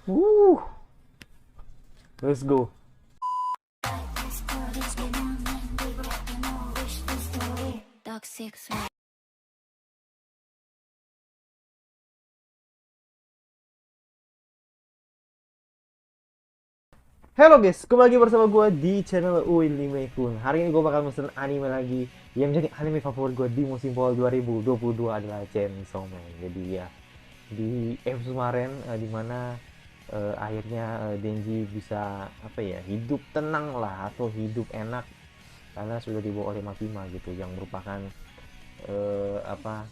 Woo, let's go. Halo guys, kembali lagi bersama gue di channel Uin Lime Kun. Hari ini gue bakal mesen anime lagi yang menjadi anime favorit gue di musim fall 2022 adalah Chainsaw Man. Jadi ya, di episode kemarin dimana akhirnya Denji bisa apa ya, hidup tenang lah atau hidup enak karena sudah dibawa oleh Makima gitu, yang merupakan apa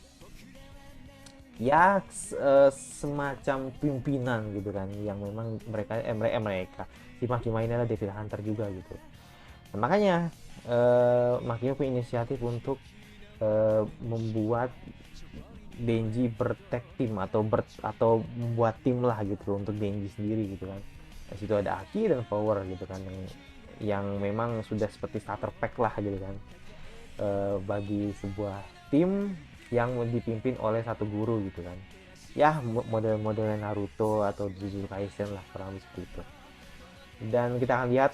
ya, semacam pimpinan gitu kan, yang memang mereka si Makima ini adalah Devil Hunter juga gitu. Nah, makanya Makima punya inisiatif untuk membuat Denji bertag team atau membuat tim lah gitu untuk Denji sendiri gitu kan. Di situ ada Aki dan Power gitu kan, yang memang sudah seperti starter pack lah gitu kan, bagi sebuah tim yang dipimpin oleh satu guru gitu kan, ya model-model Naruto atau Jujutsu Kaisen lah, kurang lebih seperti itu. Dan kita akan lihat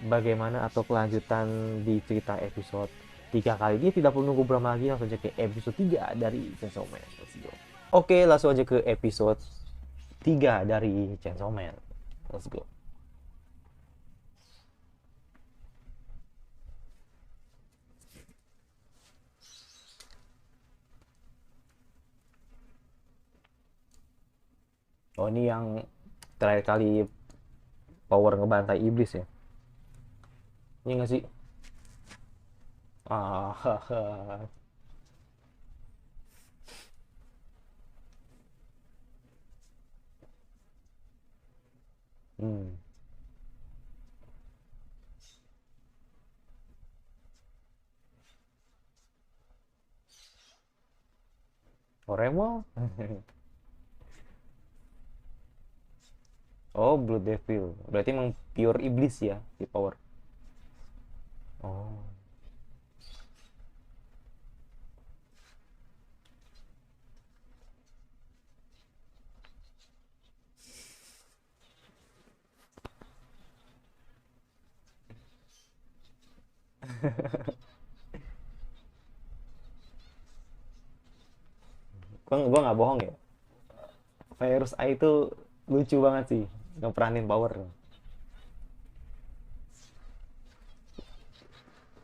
bagaimana atau kelanjutan di cerita episode 3 kali ini. Tidak perlu nunggu berapa lagi, langsung aja ke episode 3 dari Chainsaw Man. Let's go. Oke, langsung aja ke episode 3 dari Chainsaw Man. Let's go. Oh, ini yang terakhir kali Power ngebantai iblis ya? Ini nggak sih? Ah, hmm. Oremo? Oh, Blue Devil. Berarti emang pure iblis ya si Power. Oh. Gua nggak bohong ya. Virus A itu lucu banget sih ngeperanin Power.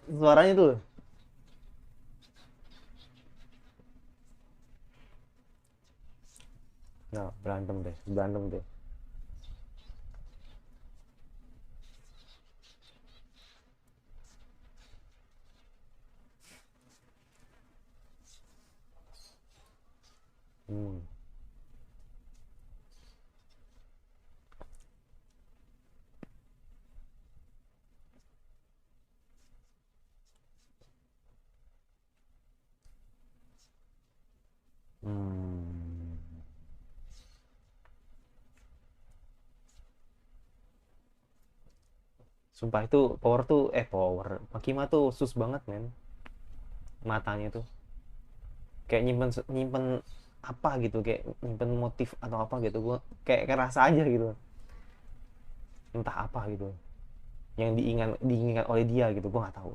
Suaranya tuh. Nah, berantem deh, berantem deh. Hmm. Hmm. Sumpah itu Power tuh Power. Makima tuh sus banget men. Matanya tuh kayak nyimpen nyimpen apa gitu, kayak nyimpen motif atau apa gitu. Gua kayak ngerasa aja gitu. Entah apa gitu yang diinginkan oleh dia gitu, gua nggak tahu.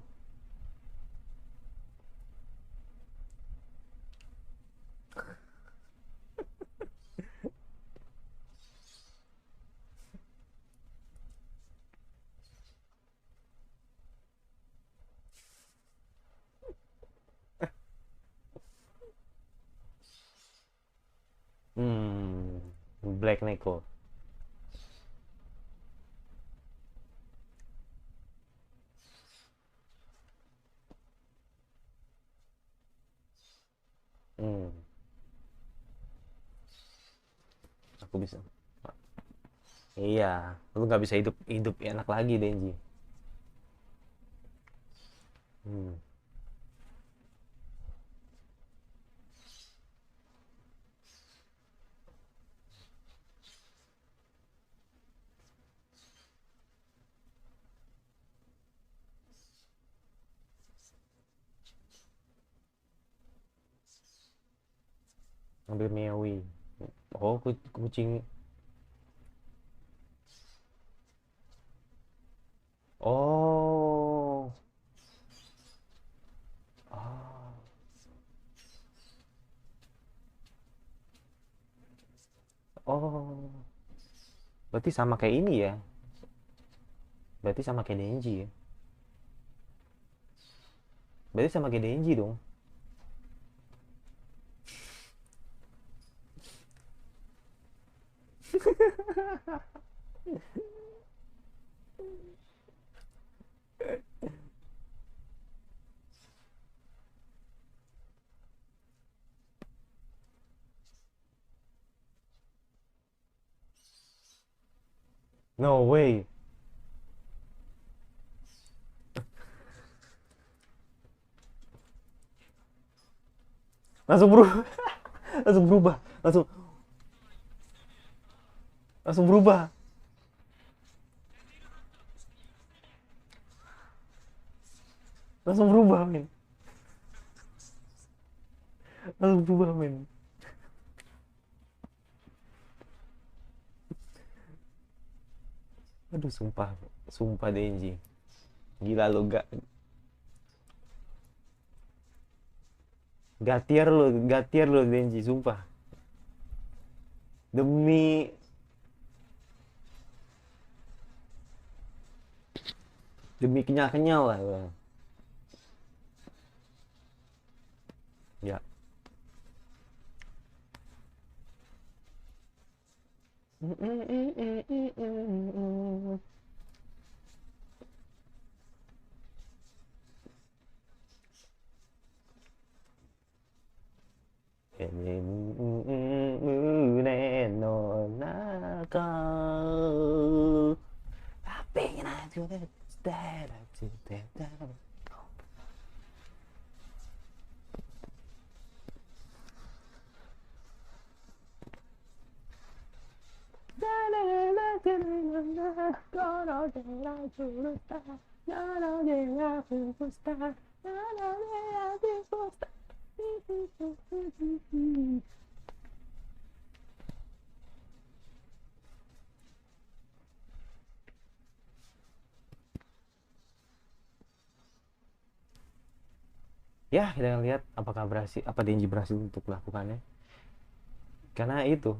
Hmm. Black Neko. Hmm. Aku bisa. Iya, lu nggak bisa hidup hidup enak lagi Denji. Hmm. Ambil Meowi. Oh, kucing. Oh. Oh. Oh. Berarti sama kayak ini ya. Berarti sama kayak Denji ya. Berarti sama kayak Denji dong. No way. Langsung berubah. Langsung berubah. Langsung langsung berubah. Langsung berubah, men. Langsung berubah, men. Aduh, sumpah. Sumpah Denji. Gila lo, gak gatier lo Denji, sumpah. Demi demi kenyal-kenyal lah. Ya. Ya, kita lihat apakah berhasil, apa Denji berhasil untuk melakukannya. Karena itu.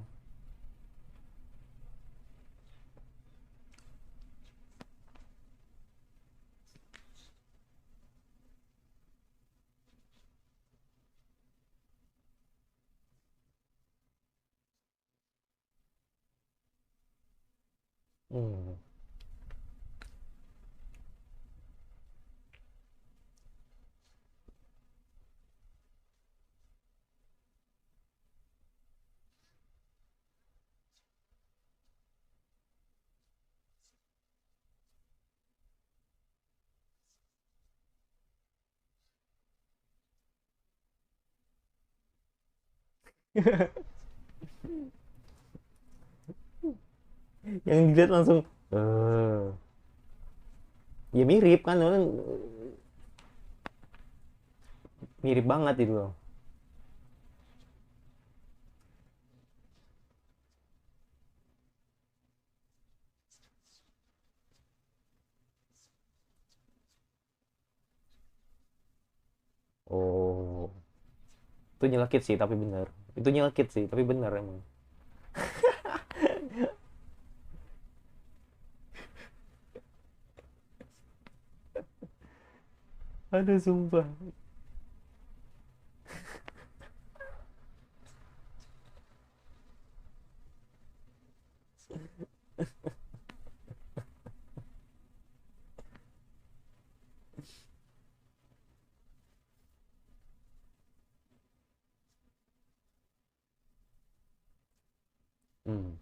Hmm. Yang dilihat langsung eh ya mirip kan, mirip banget itu loh. Oh, itu nyelekit sih tapi bener. Itu nyelekit sih tapi bener emang. Aduh, sumpah. Hmm.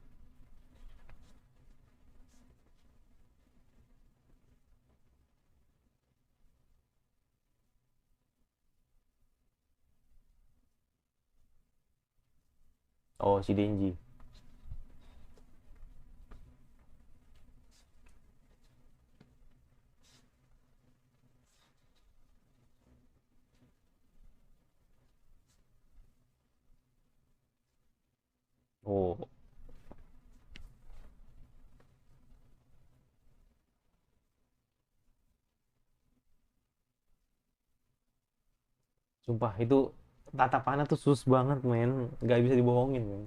Oh, si Denji. Oh. Sumpah itu tatapannya tuh sus banget men, nggak bisa dibohongin men.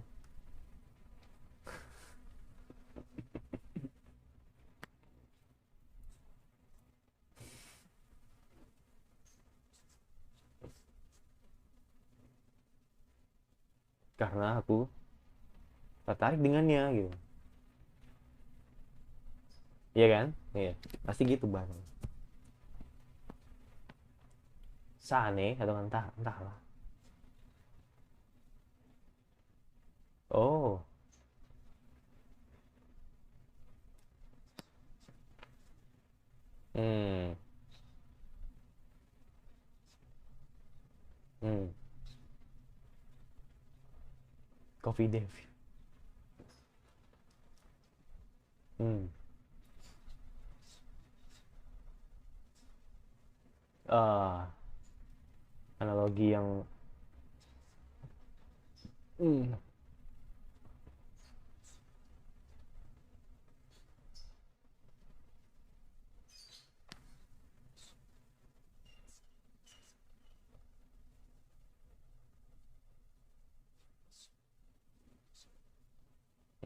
Karena aku tertarik dengannya gitu. Iya kan? Iya, pasti gitu bang. Sane atau entah entahlah. Oh. Hmm. Hmm. Coffee Dev. Hmm. Ah, analogi yang hmm.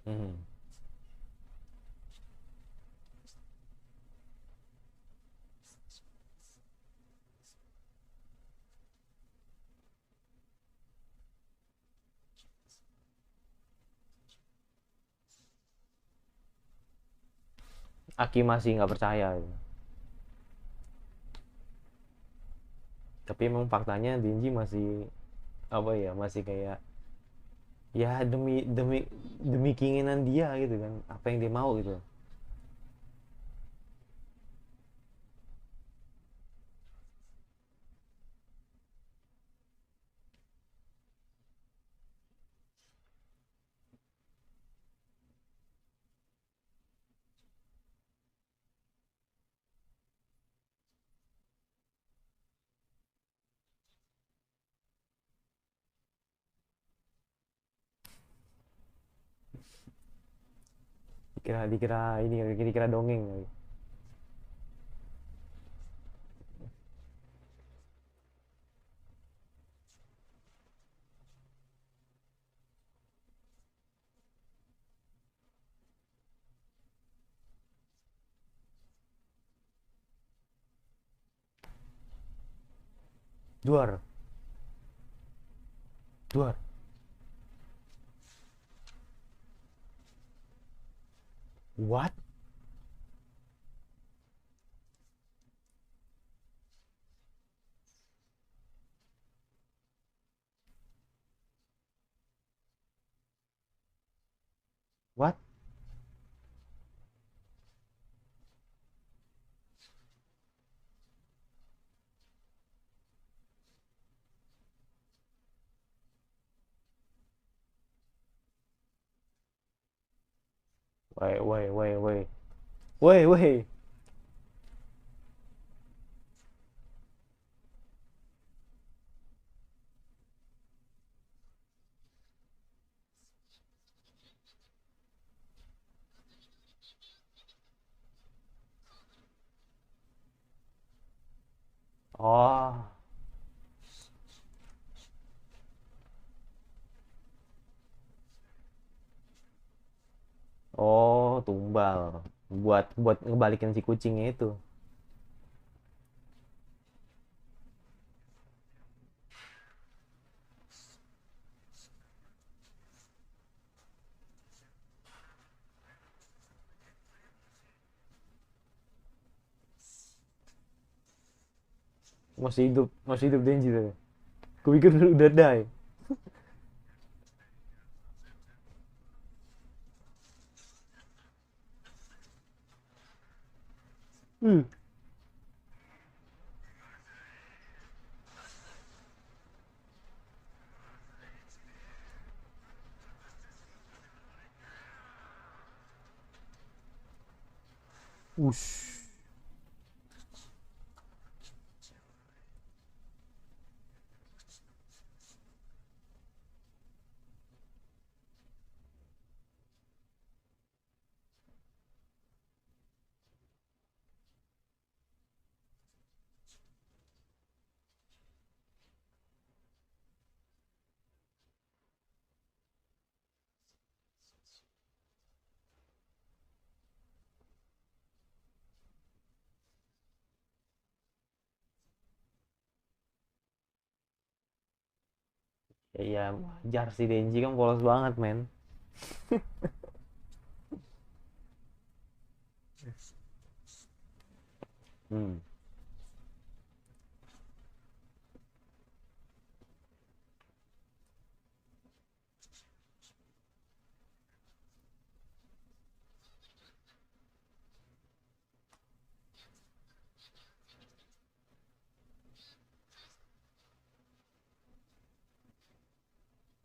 Hmm. Aki masih nggak percaya gitu. Tapi emang faktanya Denji masih apa ya, masih kayak ya demi demi demi keinginan dia gitu kan, apa yang dia mau gitu. Dikira dikira ini, dikira dongeng. Duar, duar. What? What? Wait, wait, wait, wait. Wait, wait. Oh, oh, tumbal. Buat buat ngebalikin si kucingnya itu. Masih hidup Denji tuh. Kupikir udah die. Hmm. Ush. Iya, wajar sih Denji kan polos banget, men. Hmm.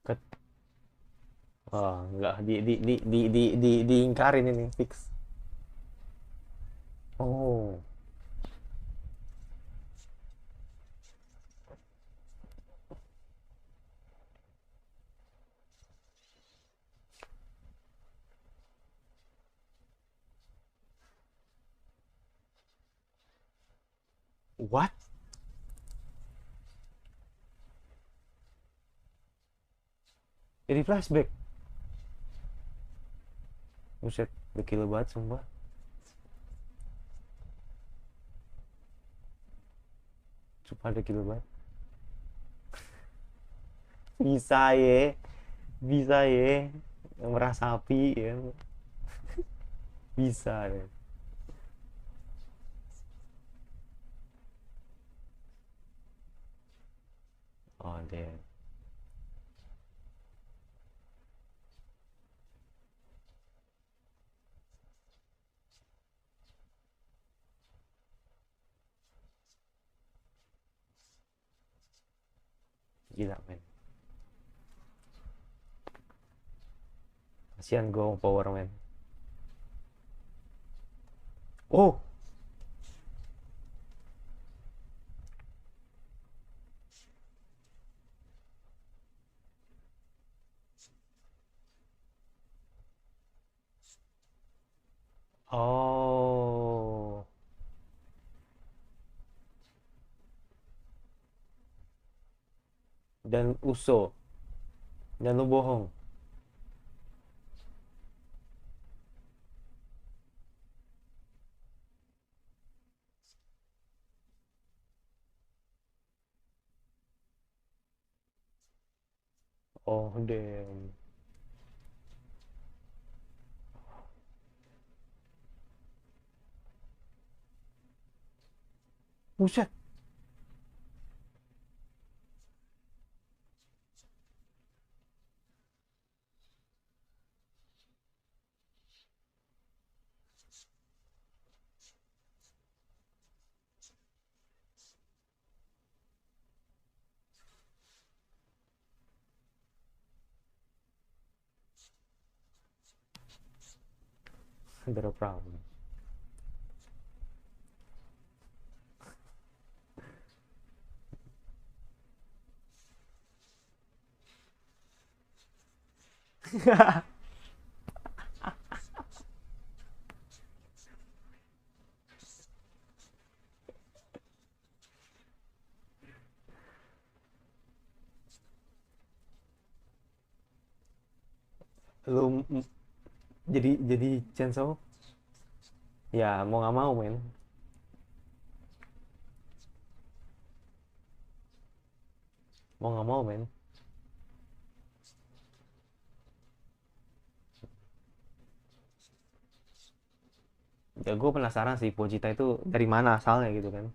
Ket- Oh, enggak diingkarin ini fix. Oh, what? Jadi flashback. Buset, gila banget sumpah. Sumpah gila banget. Bisa ye, bisa ye. Merasapi ya. Bisa ya. Oh, damn. Gila, men. Kasihan gue Power Man. Oh, oh. Dan Uso. Dan lu bohong. Oh, damn. Buset. Ada problem. Lu jadi Chainsaw ya mau nggak mau, men. Mau nggak mau, men. Ya gue penasaran sih Pojita itu dari mana asalnya gitu kan.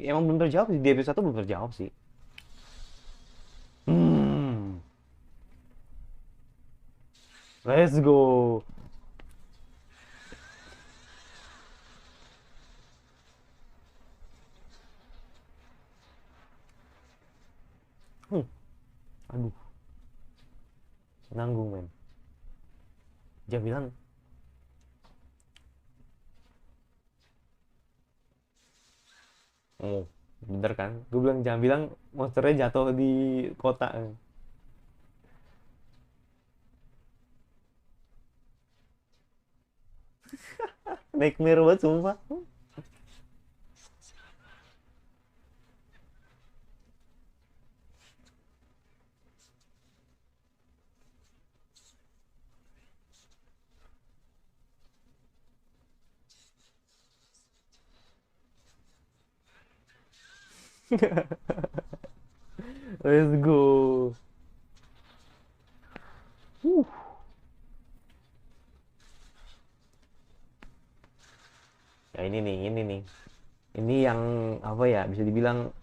Emang belum terjawab sih, di episode 1 belum terjawab sih. Hmm, let's go. Hmm, aduh, nanggung, men. Dia bilang, oh, bener kan? Gue bilang jangan bilang monsternya jatuh di kota. Nightmare banget sumpah. Let's go. Uh. Ya ini nih. Ini yang apa ya? Bisa dibilang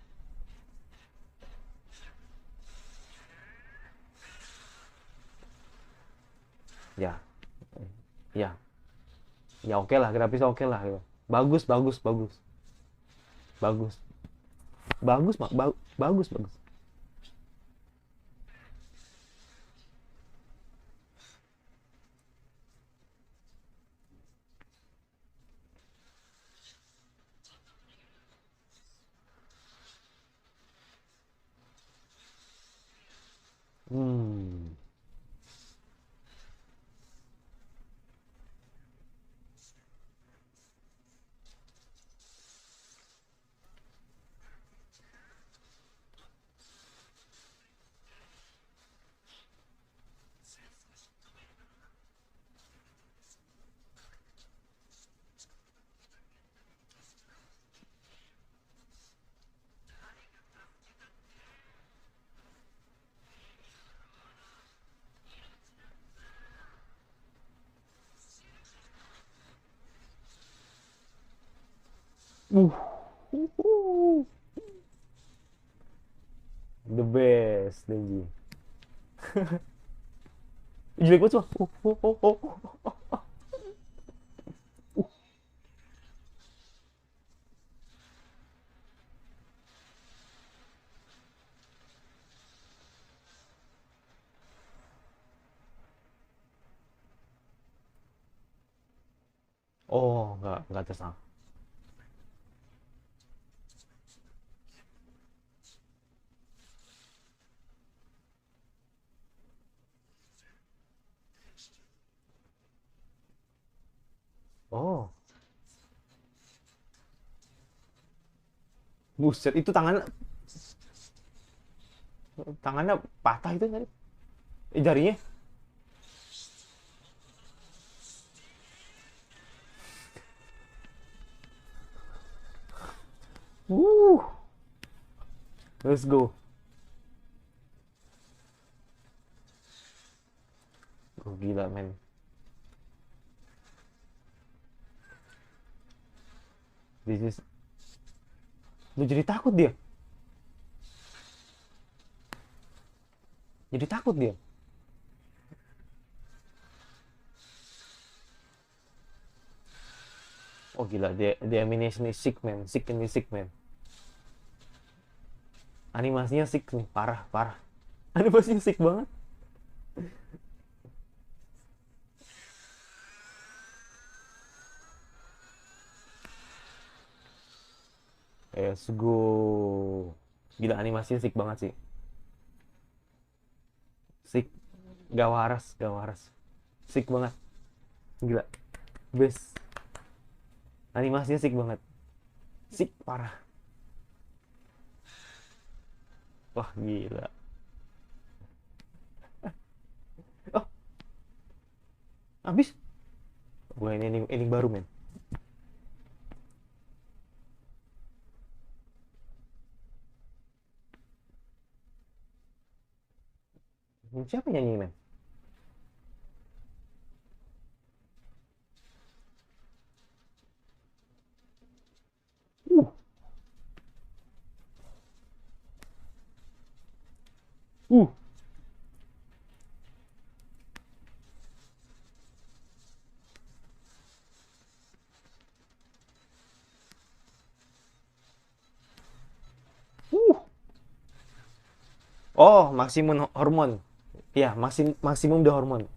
ya, ya, ya oke lah, grafis oke lah gitu. Bagus, bagus, bagus, bagus, bagus, bagus, bagus. Hmm. Uh. The best, Denji. Jelek banget, Bang. Oh, enggak terserah. Oh, buset, itu tangannya tangannya patah itu tadi. Jarinya. Uh, let's go. Oh, gila, men. This is Lu jadi takut dia. Jadi takut dia. Oh gila, dia animation ini sick man, sick ini sick man. Animasinya sick nih, parah, parah. Animasinya sick banget. Let's go. Gila, animasinya sick banget sih. Sick. Gak waras, gak waras. Sick banget. Gila. Best. Animasinya sick banget. Sick parah. Wah, gila. Oh, habis. Wah, ini baru, men. Siapa nyanyi, men? Uh. Uh. Uh. Oh, maksimum hormon. Iya, maksimum the hormon.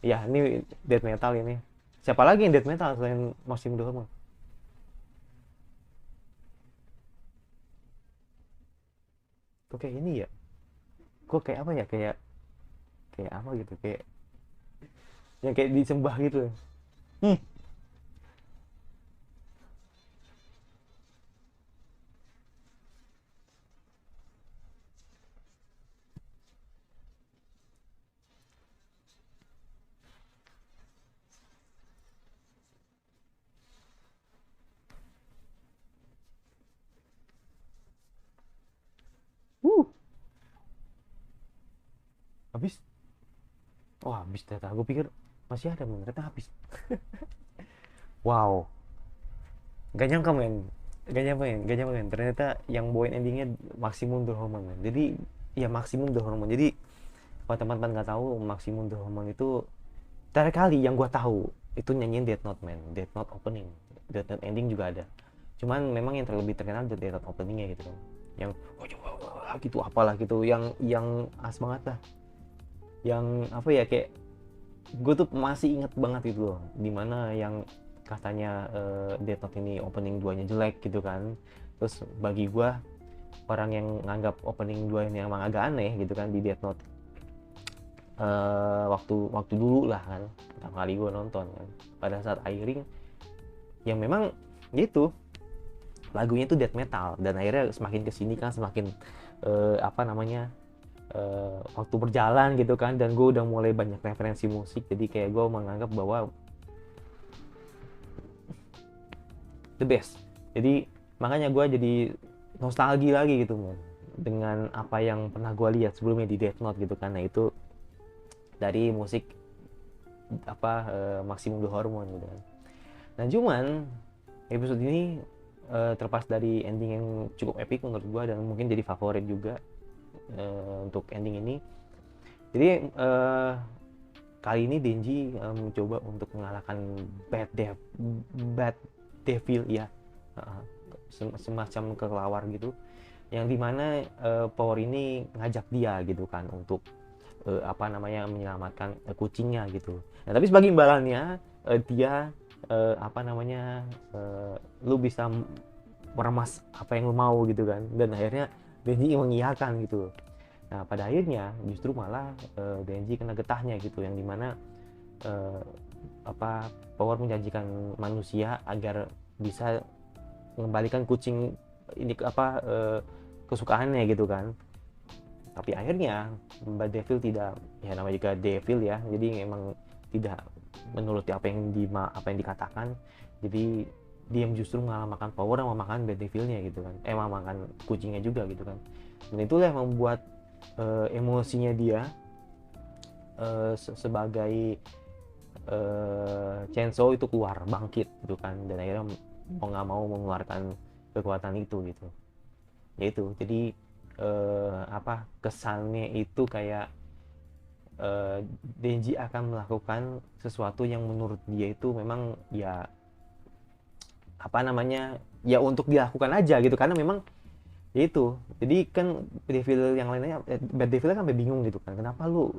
Ya, ini death metal ini. Siapa lagi yang death metal selain maksimum the hormon? Kok kayak ini ya? Kok kayak apa ya? Kayak kayak apa gitu? Kayak yang kayak disembah gitu. Hmm. habis. Oh habis ternyata, gue pikir masih ada, ternyata habis. Wow, gak nyangka men, gak nyangka men ternyata yang bawain endingnya Maximum the Hormone men. Jadi ya Maximum the Hormone, jadi kalau teman-teman nggak tahu, Maximum the Hormone itu terakhir kali yang gue tahu itu nyanyiin Death Note men, Death Note opening. Death Note ending juga ada, cuman memang yang terlebih terkenal Death Note openingnya gitu kan, yang gitu apalah gitu, yang as banget lah, yang apa ya, kayak gue tuh masih inget banget itu loh, dimana yang katanya Death Note ini opening 2-nya jelek gitu kan. Terus bagi gue, orang yang nganggap opening 2 ini emang agak aneh gitu kan di Death Note, waktu waktu dulu lah kan, pertama kali gue nonton kan, pada saat airing yang memang gitu lagunya itu death metal, dan akhirnya semakin kesini kan semakin apa namanya, waktu berjalan gitu kan, dan gue udah mulai banyak referensi musik, jadi kayak gue menganggap bahwa the best. Jadi makanya gue jadi nostalgia lagi gitu man, dengan apa yang pernah gue lihat sebelumnya di Death Note gitu kan. Nah itu dari musik apa, Maximum the Hormone gitu kan. Nah cuman episode ini terlepas dari ending yang cukup epic menurut gue dan mungkin jadi favorit juga untuk ending ini. Jadi kali ini Denji mencoba untuk mengalahkan Bad Devil ya, semacam kelelawar gitu, yang dimana Power ini ngajak dia gitu kan untuk apa namanya, menyelamatkan kucingnya gitu. Nah tapi sebagai imbalannya dia apa namanya, lu bisa meremas apa yang lu mau gitu kan, dan akhirnya Denji mengiyakan gitu. Nah pada akhirnya justru malah Denji kena getahnya gitu, yang dimana uh, apa, Power menjanjikan manusia agar bisa mengembalikan kucing ini apa, kesukaannya gitu kan. Tapi akhirnya Mbak Devil tidak, ya namanya juga Devil ya, jadi emang tidak menuruti apa yang dikatakan. Jadi dia justru malah makan Power sama makan Bad Devilnya gitu kan, makan kucingnya juga gitu kan. Dan itulah yang membuat emosinya dia sebagai Chainsaw itu keluar bangkit gitu kan, dan akhirnya mau nggak mau mengeluarkan kekuatan itu gitu. Ya itu jadi apa, kesannya itu kayak Denji akan melakukan sesuatu yang menurut dia itu memang ya apa namanya, ya untuk dilakukan aja gitu, karena memang ya itu. Jadi kan devil yang lainnya, bad devil kan sampai bingung gitu kan, kenapa lu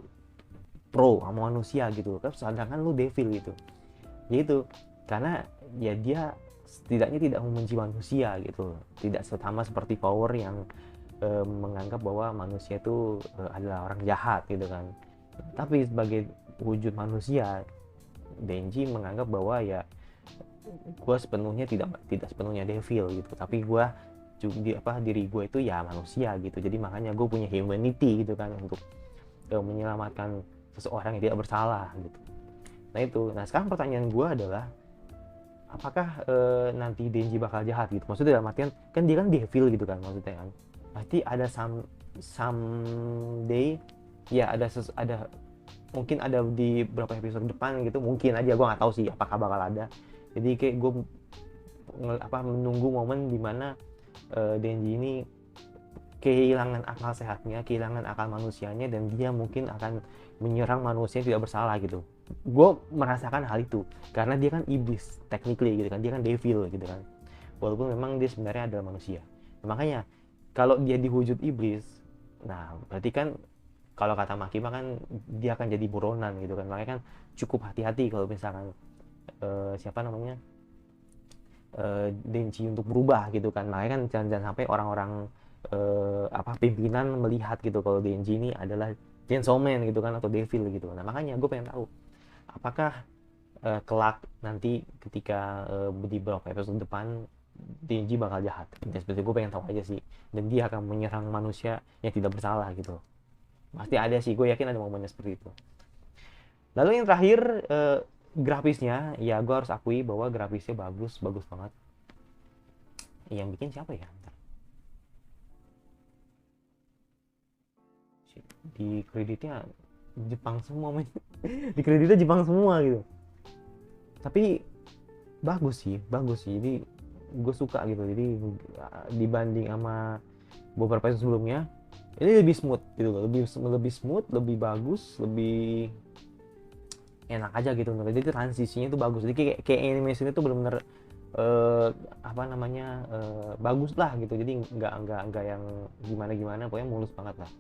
pro sama manusia gitu kan, sedangkan lu devil gitu. Yaitu karena ya dia setidaknya tidak membenci manusia gitu, tidak sama seperti Power yang menganggap bahwa manusia itu adalah orang jahat gitu kan. Tapi sebagai wujud manusia, Denji menganggap bahwa ya gue sepenuhnya tidak sepenuhnya devil gitu, tapi gue juga apa, diri gue itu ya manusia gitu. Jadi makanya gue punya humanity gitu kan, untuk menyelamatkan seseorang yang tidak bersalah gitu. Nah itu, nah sekarang pertanyaan gue adalah apakah nanti Denji bakal jahat gitu, maksudnya dalam artian kan dia kan devil gitu kan, maksudnya kan pasti ada someday ya, ada mungkin ada di beberapa episode depan gitu, mungkin aja, gue nggak tahu sih apakah bakal ada. Jadi kayak gue apa, menunggu momen dimana Denji ini kehilangan akal sehatnya, kehilangan akal manusianya, dan dia mungkin akan menyerang manusia yang tidak bersalah gitu. Gue merasakan hal itu karena dia kan iblis technically gitu kan, dia kan devil gitu kan, walaupun memang dia sebenarnya adalah manusia. Nah, makanya kalau dia dihujud iblis, nah berarti kan kalau kata Makima kan dia akan jadi buronan gitu kan. Makanya kan cukup hati-hati kalau misalkan siapa namanya, Denji untuk berubah gitu kan. Makanya kan jangan sampai orang-orang apa, pimpinan melihat gitu kalau Denji ini adalah Chainsaw Man gitu kan, atau Devil gitu. Nah makanya gue pengen tahu apakah kelak nanti ketika di beberapa episode depan Denji bakal jahat. Dan seperti gue pengen tahu aja sih, dan dia akan menyerang manusia yang tidak bersalah gitu. Pasti ada sih, gue yakin ada momennya seperti itu. Lalu yang terakhir, grafisnya ya gue harus akui bahwa grafisnya bagus bagus banget. Yang bikin siapa ya, di kreditnya Jepang semua men. Di kreditnya Jepang semua gitu, tapi bagus sih, jadi gue suka gitu. Jadi dibanding sama beberapa episode sebelumnya, ini lebih smooth gitu loh, lebih smooth, lebih bagus, lebih enak aja gitu. Jadi transisinya tuh bagus, jadi kayak animasinya tuh benar-benar apa namanya, bagus lah gitu. Jadi nggak yang gimana pokoknya mulus banget lah.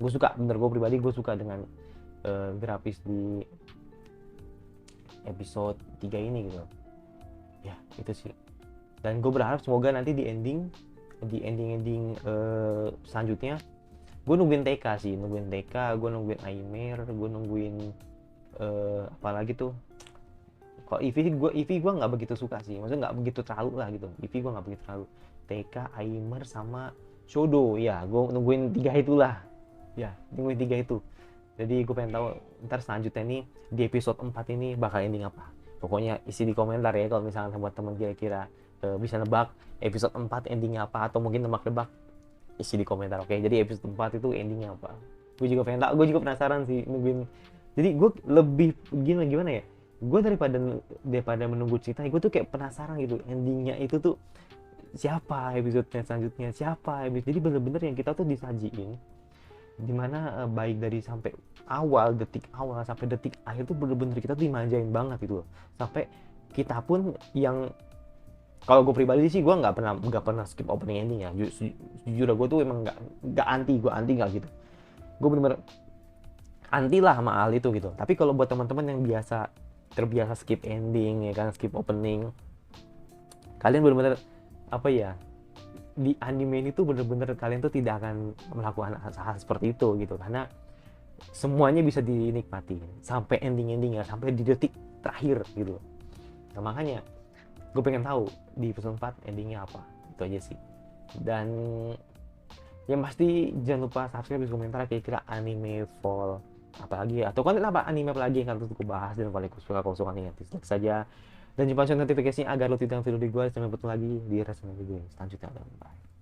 Gue suka, bener, gue pribadi gue suka dengan grafis di episode 3 ini gitu ya. Itu sih, dan gue berharap semoga nanti di ending selanjutnya, gue nungguin TK sih, gue nungguin Aimer, gue nungguin apalagi tuh. Kalau Eevee gue nggak begitu suka sih, maksudnya nggak begitu terlalu lah gitu. Eevee gue nggak begitu terlalu. TK, Aimer sama Shodo ya, gue nungguin 3 itulah ya, nungguin 3 itu. Jadi gue pengen tahu ntar selanjutnya nih di episode 4 ini bakal ending apa. Pokoknya isi di komentar ya kalau misalnya buat teman kira-kira bisa nebak episode 4 endingnya apa, atau mungkin nebak-nebak, isi di komentar. Oke, jadi episode 4 itu endingnya apa. Gue juga pengen tahu, gue juga penasaran sih nungguin. Jadi gue lebih gimana ya, gue daripada menunggu cerita, gue tuh kayak penasaran gitu endingnya itu tuh siapa, episode selanjutnya siapa. Jadi bener-bener yang kita tuh disajiin, dimana baik dari sampai detik awal sampai detik akhir tuh bener-bener kita tuh dimanjain banget gitu loh. Sampai kita pun yang, kalau gue pribadi sih gue nggak pernah skip opening ending ya. Jujur gue tuh emang nggak anti nggak gitu. Gue bener-bener anti lah sama hal itu gitu. Tapi kalau buat teman-teman yang terbiasa skip ending ya kan, skip opening, kalian bener-bener apa ya, di anime ini tuh bener-bener kalian tuh tidak akan melakukan hal seperti itu gitu, karena semuanya bisa dinikmati sampai ending-endingnya, sampai di detik terakhir gitu. Nah makanya gue pengen tahu di episode 4 endingnya apa. Itu aja sih. Dan yang pasti jangan lupa subscribe, di komentar kira-kira anime fall apalagi ya, atau konten apa anime apalagi yang kalian tuh bahas dan paling suka kalau suka nih, dislike saja dan nyimpan notifikasinya agar lo tidak video di gue. Sampai bertemu lagi di resume video selanjutnya. Bye.